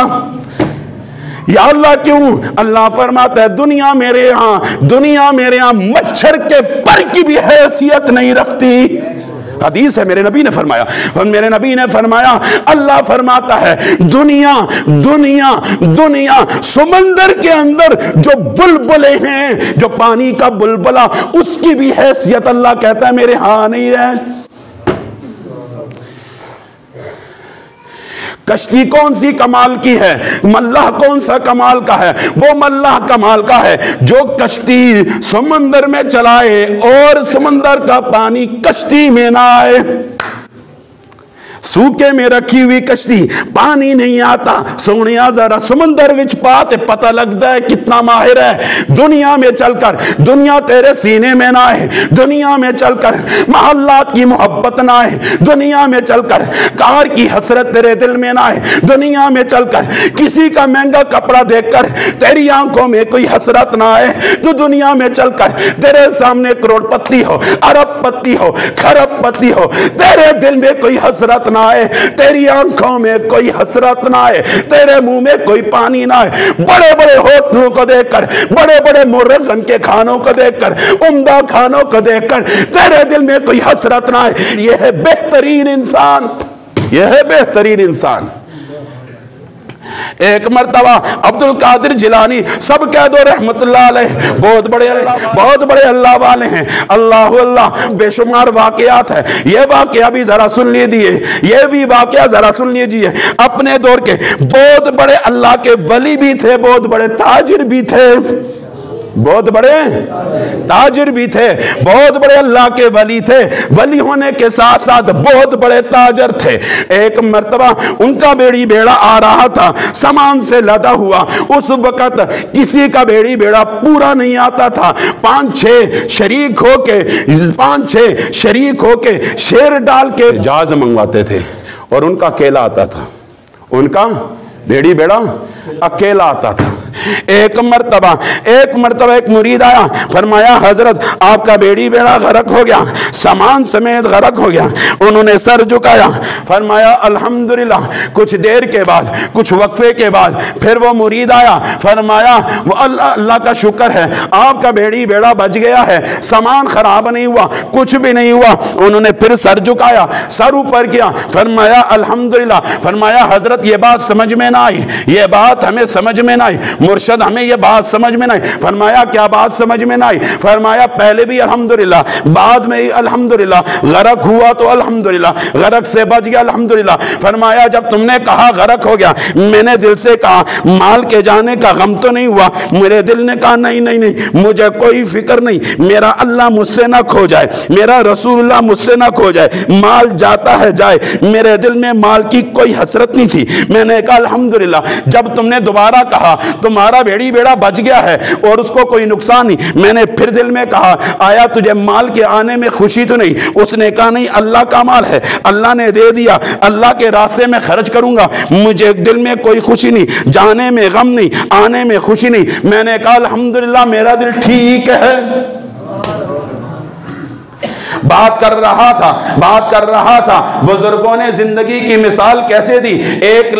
या अल्लाह क्यों? अल्लाह फरमाता है दुनिया मेरे यहाँ मच्छर के पर की भी हैसियत नहीं रखती। हदीस है, मेरे नबी ने फरमाया, अल्लाह फरमाता है दुनिया समंदर के अंदर जो बुलबुले हैं, जो पानी का बुलबुला, उसकी भी हैसियत अल्लाह कहता है मेरे यहाँ नहीं है। कश्ती कौन सी कमाल की है, मल्लाह कौन सा कमाल का है? वो मल्लाह कमाल का है जो कश्ती समंदर में चलाए और समंदर का पानी कश्ती में ना आए। सूखे में रखी हुई कश्ती, पानी नहीं आता, सोनिया जरा समंदर विच पाते पता लगता है कितना माहिर है। दुनिया में चलकर दुनिया तेरे सीने में ना आए, दुनिया में चलकर महल्लात की मोहब्बत ना आए, दुनिया में चलकर कार की हसरत तेरे दिल में ना आए, दुनिया में चलकर किसी का महंगा कपड़ा देखकर तेरी आंखों में कोई हसरत ना आए, तो दुनिया में चलकर तेरे सामने करोड़पति हो, अरबपति हो, खरबपति हो, तेरे दिल में कोई हसरत ना आए, तेरी आंखों में कोई हसरत ना आए, तेरे मुंह में कोई पानी ना आए। बड़े बड़े होटलों को देखकर, बड़े बड़े मुर्गन के खानों को देखकर, उम्दा खानों को देखकर तेरे दिल में कोई हसरत ना आए। यह है बेहतरीन इंसान, यह है बेहतरीन इंसान। एक मर्तबा अब्दुल कादिर जिलानी, सब कह दो रहमतुल्लाह अलैह, बहुत बड़े अल्लाह वाले हैं, अल्लाह अल्लाह, बेशुमार वाकयात है। ये वाकया भी जरा सुन लीजिए, ये भी वाकया जरा सुन लीजिए। अपने दौर के बहुत बड़े अल्लाह के वली भी थे, बहुत बड़े ताजिर भी थे, बहुत बड़े ताजिर भी थे, बहुत बड़े अल्लाह के वली थे, वली होने के साथ साथ बहुत बड़े ताजर थे। एक मर्तबा उनका बेड़ी बेड़ा आ रहा था सामान से लदा हुआ। उस वक्त किसी का बेड़ी बेड़ा पूरा नहीं आता था, 5-6 शरीक होके शेर डाल के जहाज मंगवाते थे और उनका अकेला आता था, उनका भेड़ी बेड़ा अकेला आता था। एक मर्तबा एक मुरीद आया, फरमाया हजरत आपका बेड़ी बेड़ा गरक हो गया, सामान समेत गरक हो गया। उन्होंने सर झुकाया, फरमाया अल्हम्दुलिल्लाह। कुछ देर के बाद, कुछ वक्फे के बाद फिर वो मुरीद आया, फरमाया वो अल्लाह का शुक्र है आपका बेड़ी बेड़ा बच गया है, सामान खराब नहीं हुआ, कुछ भी नहीं हुआ। उन्होंने फिर सर झुकाया, सर ऊपर किया, फरमाया अल्हम्दुलिल्लाह। फरमाया हजरत ये बात समझ में ना आई, ये बात हमें समझ में ना आई, मुर्शद हमें ये बात समझ में ना आई। फरमाया क्या बात समझ में ना आई? फरमाया पहले भी अल्हम्दुलिल्लाह, बाद में अल्हम्दुलिल्लाह, गरक हुआ तो अल्हम्दुलिल्लाह, गरक से बच गया अल्हम्दुलिल्लाह। फरमाया जब तुमने कहा गरक हो गया, मैंने दिल से कहा माल के जाने का गम तो नहीं हुआ? मेरे दिल ने कहा नहीं नहीं नहीं, मुझे कोई फिक्र नहीं, मेरा अल्लाह मुझसे ना खो जाए, मेरा रसूलुल्लाह मुझसे ना खो जाए, माल जाता है जाए, मेरे दिल में माल की कोई हसरत नहीं थी। मैंने कहा अल्हम्दुलिल्लाह। जब तुमने दोबारा कहा तुम्हारा भेड़ी बेड़ा बच गया है और उसको कोई नुकसान नहीं, मैंने फिर दिल में कहा आया तुझे माल के आने में खुशी तो नहीं? उसने कहा नहीं, अल्लाह का माल है, अल्लाह ने दे दिया, अल्लाह के रास्ते में खर्च करूंगा, मुझे दिल में कोई खुशी नहीं, जाने में गम नहीं, आने में खुशी नहीं। मैंने कहा अल्हम्दुलिल्लाह मेरा दिल ठीक है। बात कर रहा था बुजुर्गों ने जिंदगी की मिसाल कैसे दी। एक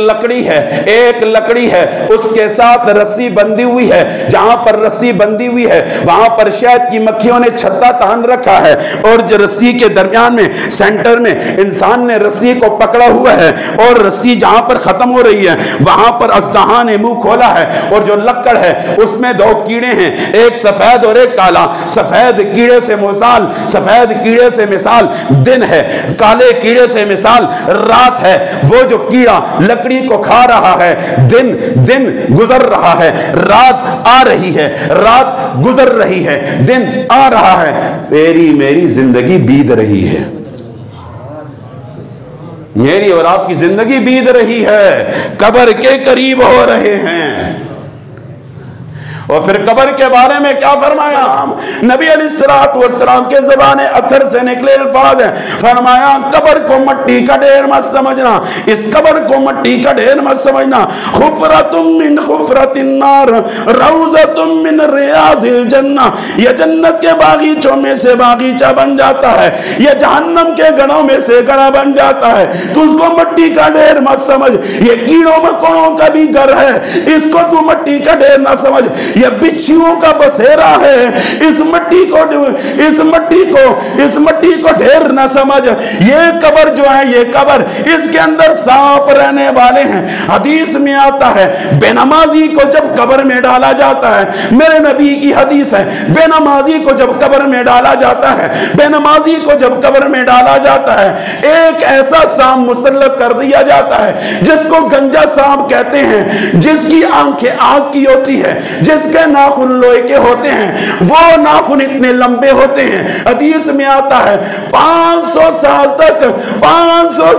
लकड़ी है, उसके साथ रस्सी बंधी हुई है, जहां पर रस्सी बंधी हुई है वहां पर शहद की मक्खियों ने छत्ता तान रखा है, और जो रस्सी के दरमियान में सेंटर में इंसान ने रस्सी को पकड़ा हुआ है, और रस्सी जहां पर खत्म हो रही है वहां पर अजदहा ने मुंह खोला है, और जो लक्कड़ है उसमें दो कीड़े हैं, एक सफेद और एक काला। सफेद कीड़े से मिसाल दिन है, काले कीड़े से मिसाल रात है। वो जो कीड़ा लकड़ी को खा रहा है, दिन गुजर रहा है, रात आ रही है, रात गुजर रही है, दिन आ रहा है, तेरी मेरी जिंदगी बीत रही है, मेरी और आपकी जिंदगी बीत रही है, कब्र के करीब हो रहे हैं। और फिर कब्र के बारे में क्या फरमाया? नबी अलैहिस्सलातु वस्सलाम के ज़बाने अथर से निकले अल्फाज हैं, फरमाया कब्र को मट्टी का ढेर मत समझना, इस कब्र को मट्टी का ढेर मत समझना। खुफरतुम मिन खुफरतिन नार रौज़तुम मिन रियाज़िल जन्नह, ये जन्नत के बागीचों में से बागीचा बन जाता है, ये जहन्नम के गढ़ों में से गढ़ा बन जाता है। तू उसको मट्टी का ढेर मत समझ, ये कीड़ों मकोड़ों का भी घर है, इसको तू मट्टी का ढेर ना समझ, ये बिच्छुओं का बसेरा है, इस मट्टी को ढेर न समझ। ये कब्र जो है, ये कब्र, इसके अंदर सांप रहने वाले हैं। हदीस में आता है बेनमाजी को जब कब्र में डाला जाता है, मेरे नबी की हदीस है, बेनमाजी को जब कब्र में डाला जाता है, बेनमाजी को जब कब्र में डाला जाता है, एक ऐसा सांप मुसल्लत कर दिया जाता है जिसको गंजा सांप कहते हैं, जिसकी आंखें आग की होती है, जिसके नाखून लोहे के होते हैं, वो नाखून इतने लंबे होते हैं। हदीस में आता है 500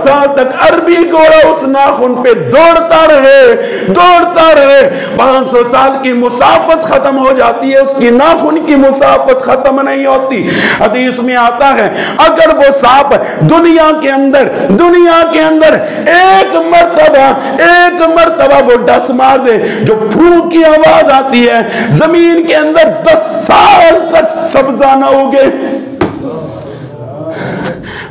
साल तक अरबी घोड़ा उस नाखून पे दौड़ता रहे। 500 साल की मुसाफत खत्म हो जाती है, उसकी नाखून की मुसाफत खत्म नहीं होती। हदीस में आता है अगर वो सांप दुनिया के अंदर एक मर्तबा वो डस मार दे, जो फूंक की आवाज आती है, जमीन के अंदर 10 साल तक सब्जा न उगे।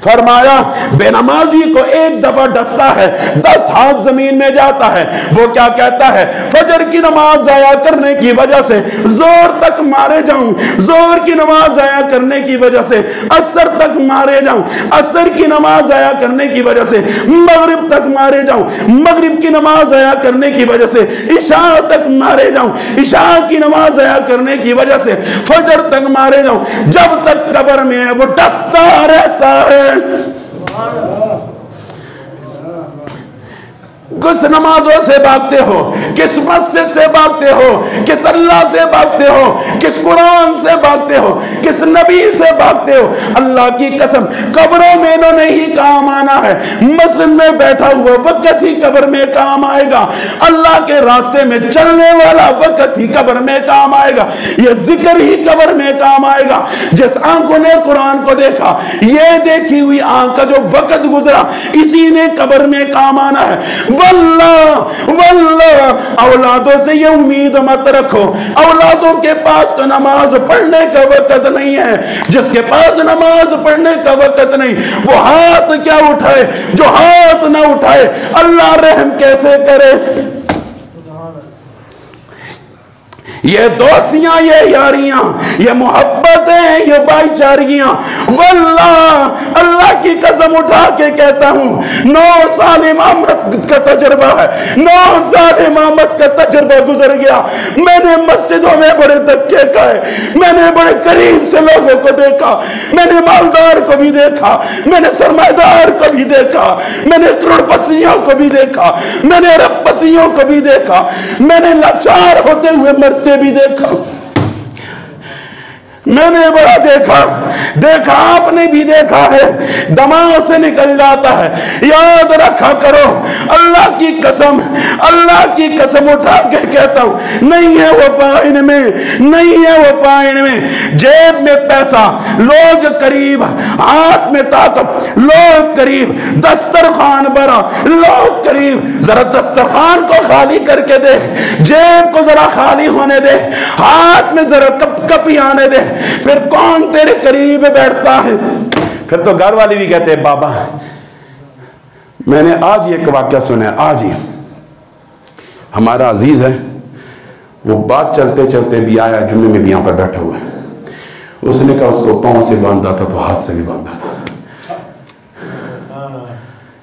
फरमाया बेनमाजी को एक दफा डसता है, 10 हाथ जमीन में जाता है। वो क्या कहता है, फजर की नमाज जाया करने की वजह से जोर तक मारे जाऊं, जोर की नमाज जाया करने की वजह से असर तक मारे जाऊं, असर की नमाज जाया करने की वजह से मगरिब तक मारे जाऊं, मगरिब की नमाज जाया करने की वजह से इशा तक मारे जाऊं, इशा की नमाज जाया करने की वजह से फजर तक मारे जाऊं। जब तक कब्र में है वो डसता रहता है। किस नमाजों से भागते हो, किस मस्जिद से भागते हो, किस अल्लाह से भागते हो, किस कुरान से भागते हो, किस नबी से भागते हो। अल्लाह की कसम कब्रों में इन्होंने ही काम आना है। मस्जिद में बैठा हुआ वक्त ही कब्र में काम आएगा। अल्लाह के रास्ते में चलने वाला वक्त ही कब्र में काम आएगा। ये जिक्र ही कब्र में काम आएगा। जिस आंखों ने कुरान को देखा, ये देखी हुई आंख का जो वक्त गुजरा, इसी ने कब्र में काम आना है। वल्लाह वल्लाह औलादों से ये उम्मीद मत रखो, औलादों के पास तो नमाज पढ़ने का वक्त नहीं है। जिसके पास नमाज पढ़ने का वक्त नहीं, वो हाथ क्या उठाए, जो हाथ ना उठाए अल्लाह रहम कैसे करे। ये दोस्तियां, ये यारियां, ये मोहब्बतें, ये भाईचारियां, वल्लाह अल्लाह की कसम उठा के कहता हूं, 9 साल इमामत का तजर्बा है, 9 साल इमामत का तजर्बा गुजर गया। मैंने मस्जिदों में बड़े धक्के खाए, मैंने बड़े करीब से लोगों को देखा, मैंने मालदार को भी देखा, मैंने सरमाएदार को भी देखा, मैंने करोड़पतियों को भी देखा, मैंने अरबपतियों को भी देखा, मैंने लाचार होते हुए मरते भी देखा। मैंने बड़ा देखा आपने भी देखा है, दिमाग से निकल जाता है। याद रखा करो, अल्लाह की कसम उठा के कहता हूं, नहीं है वफा इनमें, नहीं है वफा इनमें। जेब में पैसा, लोग करीब, हाथ में ताकत, लोग करीब, दस्तरखान भरा, लोग करीब। जरा दस्तरखान को खाली करके दे, जेब को जरा खाली होने दे, हाथ में जरा कपी आने दे, फिर कौन तेरे करीब बैठता है। फिर तो घर वाले भी कहते हैं, बाबा मैंने आज ये एक वाक्या सुना है, आज ही हमारा अजीज है, वो बात चलते चलते भी आया, जुम्मे में भी यहाँ पर बैठा हुआ है। उसने कहा उसको पाँव से बांधा था तो हाथ से भी बांधा था।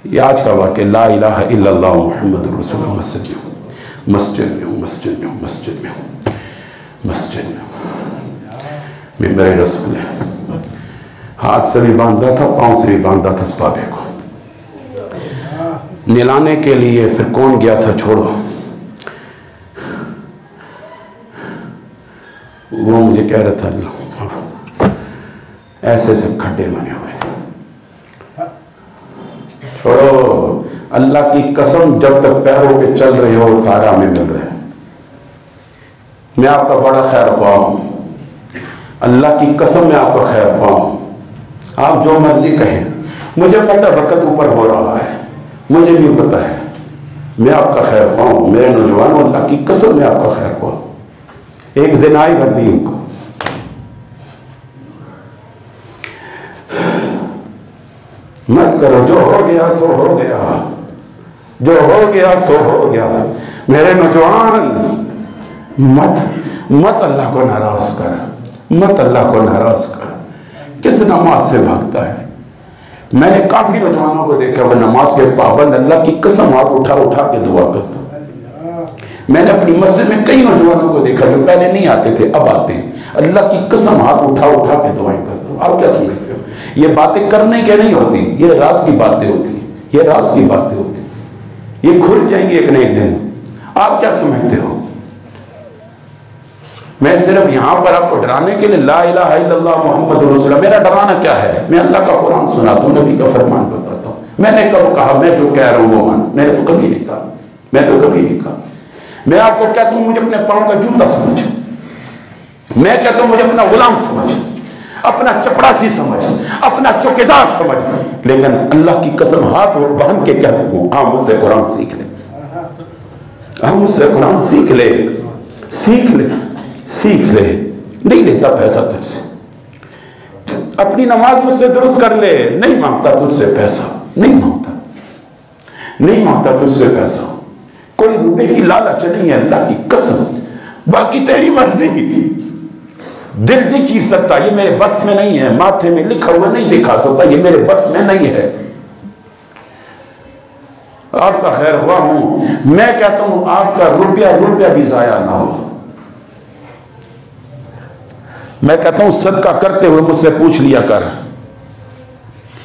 ये आज का वाक्य, ला इलाहा इल्लल्लाह मुहम्मदुर रसूलुल्लाह। मस्जिद में हूँ, मस्जिद में हूँ, मस्जिद में हूँ, मस्जिद में हूँ, मेरे रसूल है। हाथ से भी बांधा था, पांव से भी बांधा था। इस बाबे को निलाने के लिए फिर कौन गया था, छोड़ो। वो मुझे कह रहा था, ऐसे ऐसे खड्डे बने हुए थे। छोड़ो, अल्लाह की कसम, जब तक पैरों पे चल रहे हो सारा हमें मिल रहा है। मैं आपका बड़ा खैर ख्वाह हूं, अल्लाह की कसम मैं आपका खैर ख्वाह हूं। आप जो मर्जी कहें, मुझे पता वक्त ऊपर हो रहा है, मुझे भी पता है, मैं आपका खैर ख्वाह हूं। मेरे नौजवानों, अल्लाह की कसम मैं आपका खैर ख्वाह हूं। एक दिन आएगा दिन को, मत करो, जो हो गया सो हो गया, जो हो गया सो हो गया। मेरे नौजवान, मत अल्लाह को नाराज कर, मत अल्लाह को नाराज कर। किस नमाज से भागता है? मैंने काफी नौजवानों को देखा, वह नमाज के पाबंद, अल्लाह की कसम हाथ उठा उठा के दुआ करता। मैंने अपनी मस्जिद में कई नौजवानों को देखा जो पहले नहीं आते थे, अब आते हैं, अल्लाह की कसम हाथ उठा उठा के दुआएं करते हो। आप क्या समझते हो? ये बातें करने के नहीं होती, ये राज की बातें होती, ये राज की बातें होती, ये खुल जाएंगी एक न एक दिन। आप क्या समझते हो? मैं सिर्फ यहां पर आपको डराने के लिए ला इलाहा इल्लल्लाह मुहम्मद रसूलुल्लाह, मेरा डराना क्या है? मैं अल्लाह का कुरान सुनाता हूँ, नबी का फरमान बताता हूँ। मैंने कब कहा मैं जो कह रहा हूँ वो मान? मैंने तो कभी नहीं कहा, मैं तो कभी नहीं कहा। मैं आपको कहता हूँ मुझे अपने पाँव का जूता समझ, मैं कहता हूँ मुझे अपना गुलाम समझ, अपना चपड़ासी समझ, अपना चौकीदार समझ, लेकिन अल्लाह की कसम हाथ बांध के कहता हूँ, हाँ मुझसे कुरान सीख ले, हाँ मुझसे कुरान सीख ले, सीख ले, सीख ले। नहीं लेता पैसा तुझसे, अपनी नमाज मुझसे दुरुस्त कर ले, नहीं मांगता तुझसे पैसा, नहीं मांगता, नहीं मांगता तुझसे पैसा, कोई रुपए की लालच नहीं है, अल्लाह की कसम। बाकी तेरी मर्जी, दिल नहीं चीज सकता, ये मेरे बस में नहीं है, माथे में लिखा हुआ नहीं दिखा सकता, ये मेरे बस में नहीं है। आपका खैर हुआ हूं, मैं कहता हूं आपका रुपया भी जाया ना हो। मैं कहता हूं सदका करते हुए मुझसे पूछ लिया कर,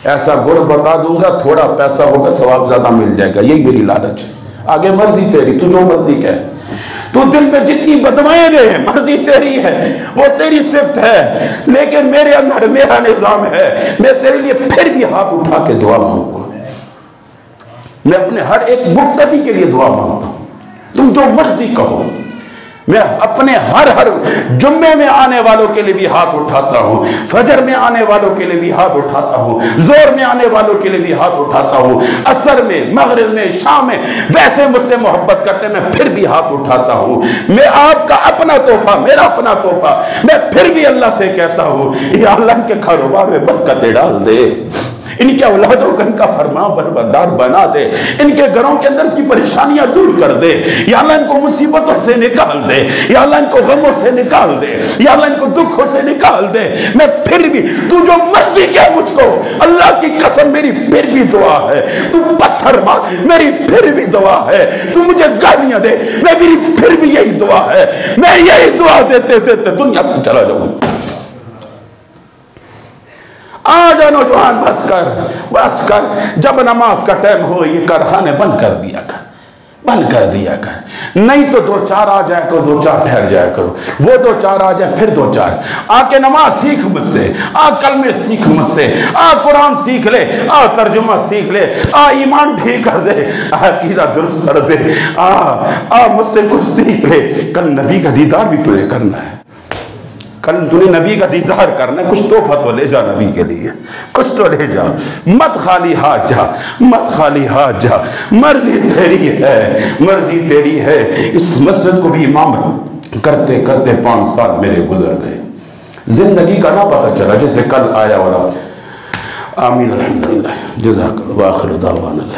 ऐसा गुण बता दूंगा, थोड़ा पैसा होगा, सवाब ज्यादा मिल जाएगा, यही मेरी लालच है। आगे मर्जी तेरी, तू जो मर्जी कह, तू दिल में जितनी बदवाएं दे, मर्जी तेरी है, वो तेरी सिफ्त है, लेकिन मेरे अंदर मेरा निजाम है। मैं तेरे लिए फिर भी हाथ उठा के दुआ मांगूंगा, मैं अपने हर एक मुक्तदी के लिए दुआ मांगता हूं, तुम जो मर्जी कहो। मैं अपने हर जुम्मे में आने वालों के लिए भी हाथ उठाता हूँ, फजर में आने वालों के लिए भी हाथ उठाता हूँ, जोर में आने वालों के लिए भी हाथ उठाता हूँ, असर में, मगरिब में, शाम में, वैसे मुझसे मोहब्बत करते मैं फिर भी हाथ उठाता हूँ। मैं आपका अपना तोहफा, मेरा अपना तोहफा, मैं फिर भी अल्लाह से कहता हूँ, या अल्लाह के कारोबार में बरकतें डाल दे, इनके औलादों को इनका फरमा बरकतदार बना दे, इनके घरों के अंदर की परेशानियां दूर कर दे, या अल्लाह इनको मुसीबतों से निकाल दे, या अल्लाह इनको गमों से निकाल दे, या अल्लाह इनको दुखों से निकाल दे। मैं फिर भी, तू जो मर्जी कह मुझको, अल्लाह की कसम मेरी फिर भी दुआ है। तू पत्थर मार, मेरी फिर भी दुआ है। तू मुझे गालियां दे, मैं मेरी फिर भी यही दुआ है। मैं यही दुआ देते देते दुनिया से चला जाऊं। आ जा नौजवान, बस कर, बस कर। जब नमाज का टाइम हो ये कारखाने बंद कर दिया कर, बंद कर दिया कर। नहीं तो दो चार आ जाए करो, दो चार ठहर जाए करो, वो दो चार आ जाए, फिर दो चार आके नमाज सीख मुझसे, आ कलमे सीख मुझसे, आ कुरान सीख ले, आ तर्जुमा सीख ले, आ ईमान ठीक कर दे, आ अकीदा दुरुस्त कर दे, आ मुझसे कुछ सीख ले। कल नबी का दीदार भी तुझे करना है, कल तूने नबी का दीदार करना, कुछ तोहफा तो ले जा नबी के लिए, कुछ तो ले जा, मत खाली हाथ जा, मत खाली हाथ जा। मर्जी तेरी है, मर्जी तेरी है। इस मस्जिद को भी इमाम करते करते 5 साल मेरे गुजर गए, जिंदगी का ना पता चला, जैसे कल आया और आमीन अल्हम्दुलिल्लाह जज़ाकल्लाह व आखिर दावाना।